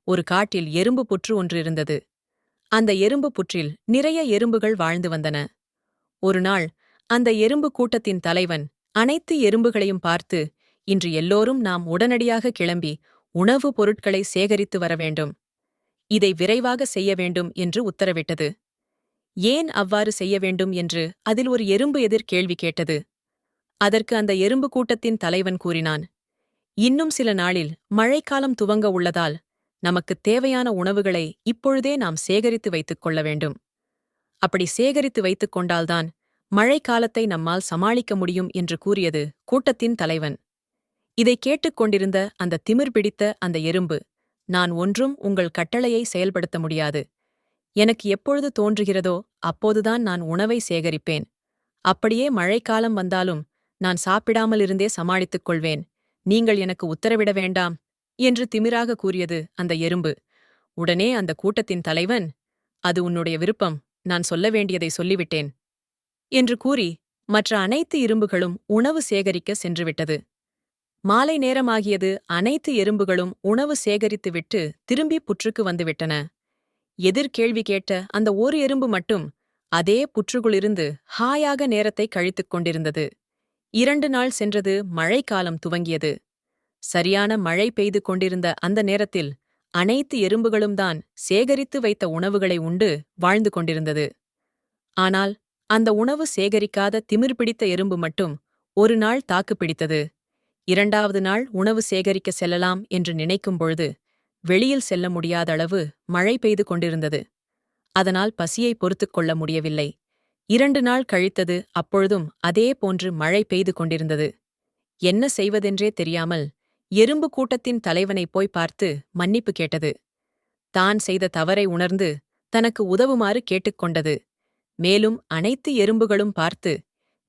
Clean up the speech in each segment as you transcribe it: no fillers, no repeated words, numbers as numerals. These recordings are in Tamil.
ஒரு காட்டில் எறும்பு புற்று ஒன்று இருந்தது. அந்த எறும்பு புற்றில் நிறைய எறும்புகள் வாழ்ந்து வந்தன. ஒரு நாள் அந்த எறும்பு கூட்டத்தின் தலைவன் அனைத்து எறும்புகளையும் பார்த்து, இன்று எல்லோரும் நாம் உடனடியாக கிளம்பி உணவுப் பொருட்களை சேகரித்து வர வேண்டும். இதை விரைவாக செய்ய வேண்டும் என்று உத்தரவிட்டது. ஏன் அவ்வாறு செய்ய வேண்டும் என்று அதில் ஒரு எறும்பு எதிர் கேள்வி கேட்டது. அதற்கு அந்த எறும்பு கூட்டத்தின் தலைவன் கூறினான், இன்னும் சில நாளில் மழைக்காலம் துவங்க உள்ளதால் நமக்குத் தேவையான உணவுகளை இப்பொழுதே நாம் சேகரித்து வைத்துக் கொள்ள வேண்டும். அப்படி சேகரித்து வைத்துக் கொண்டால்தான் மழைக்காலத்தை நம்மால் சமாளிக்க முடியும் என்று கூறியது கூட்டத்தின் தலைவன். இதைக் கேட்டுக் கொண்டிருந்த அந்த திமிர் பிடித்த அந்த எறும்பு, நான் ஒன்றும் உங்கள் கட்டளையை செயல்படுத்த முடியாது. எனக்கு எப்பொழுது தோன்றுகிறதோ அப்போதுதான் நான் உணவை சேகரிப்பேன். அப்படியே மழைக்காலம் வந்தாலும் நான் சாப்பிடாமலிருந்தே சமாளித்துக் கொள்வேன். நீங்கள் எனக்கு உத்தரவிட வேண்டாம் என்று திமிராக கூறியது அந்த எறும்பு. உடனே அந்த கூட்டத்தின் தலைவன், அது உன்னுடைய விருப்பம், நான் சொல்ல வேண்டியதை சொல்லிவிட்டேன் என்று கூறி மற்ற அனைத்து எறும்புகளும் உணவு சேகரிக்க சென்றுவிட்டது. மாலை நேரமாகியது. அனைத்து எறும்புகளும் உணவு சேகரித்துவிட்டு திரும்பி புற்றுக்கு வந்துவிட்டன. எதிர்கேள்வி கேட்ட அந்த ஒரு எறும்பு மட்டும் அதே புற்றுக்குள்ளிருந்து ஹாயாக நேரத்தை கழித்துக் கொண்டிருந்தது. 2 நாள் சென்றது. மழைக்காலம் துவங்கியது. சரியான மழை பெய்து கொண்டிருந்த அந்த நேரத்தில் அனைத்து எறும்புகளும் தான் சேகரித்து வைத்த உணவுகளை உண்டு வாழ்ந்து கொண்டிருந்தது. ஆனால் அந்த உணவு சேகரிக்காத திமிர் பிடித்த எறும்பு மட்டும் ஒரு நாள் தாக்கு பிடித்தது. 2வது நாள் உணவு சேகரிக்க செல்லலாம் என்று நினைக்கும் பொழுது வெளியில் செல்ல முடியாத அளவு மழை பெய்து கொண்டிருந்தது. அதனால் பசியை பொறுத்துக் கொள்ள முடியவில்லை. 2 நாள் கழித்தது. அப்பொழுதும் அதே போன்று மழை பெய்து கொண்டிருந்தது. என்ன செய்வதென்றே தெரியாமல் எறும்பு கூட்டத்தின் தலைவனைப் போய் பார்த்து மன்னிப்பு கேட்டது. தான் செய்த தவறை உணர்ந்து தனக்கு உதவுமாறு கேட்டுக்கொண்டது. மேலும் அனைத்து எறும்புகளும் பார்த்து,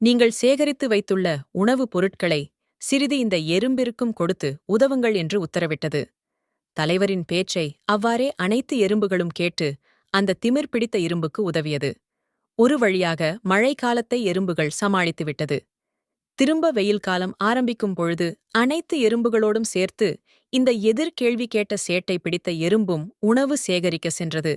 நீங்கள் சேகரித்து வைத்துள்ள உணவுப் பொருட்களை சிறிது இந்த எறும்பிற்கும் கொடுத்து உதவுங்கள் என்று உத்தரவிட்டது. தலைவரின் பேச்சை அவ்வாறே அனைத்து எறும்புகளும் கேட்டு அந்த திமிர் பிடித்த எறும்புக்கு உதவியது. ஒரு வழியாக மழைக்காலத்தை எறும்புகள் சமாளித்துவிட்டது. திரும்ப வெயில் காலம் ஆரம்பிக்கும் பொழுது அனைத்து எறும்புகளோடும் சேர்த்து இந்த எதிர்கேள்வி கேட்ட சேட்டை பிடித்த எறும்பும் உணவு சேகரிக்க சென்றது.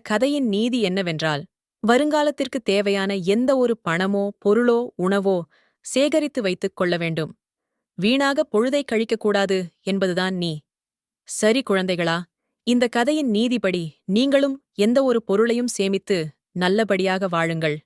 கதையின் நீதி என்னவென்றால், வருங்காலத்திற்கு தேவையான எந்த ஒரு பணமோ பொருளோ உணவோ சேகரித்து வைத்துக் கொள்ள வேண்டும். வீணாக பொழுதை கழிக்கக்கூடாது என்பதுதான் நீ. சரி குழந்தைகளா, இந்த கதையின் நீதிப்படி நீங்களும் எந்த ஒரு பொருளையும் சேமித்து நல்லபடியாக வாழுங்கள்.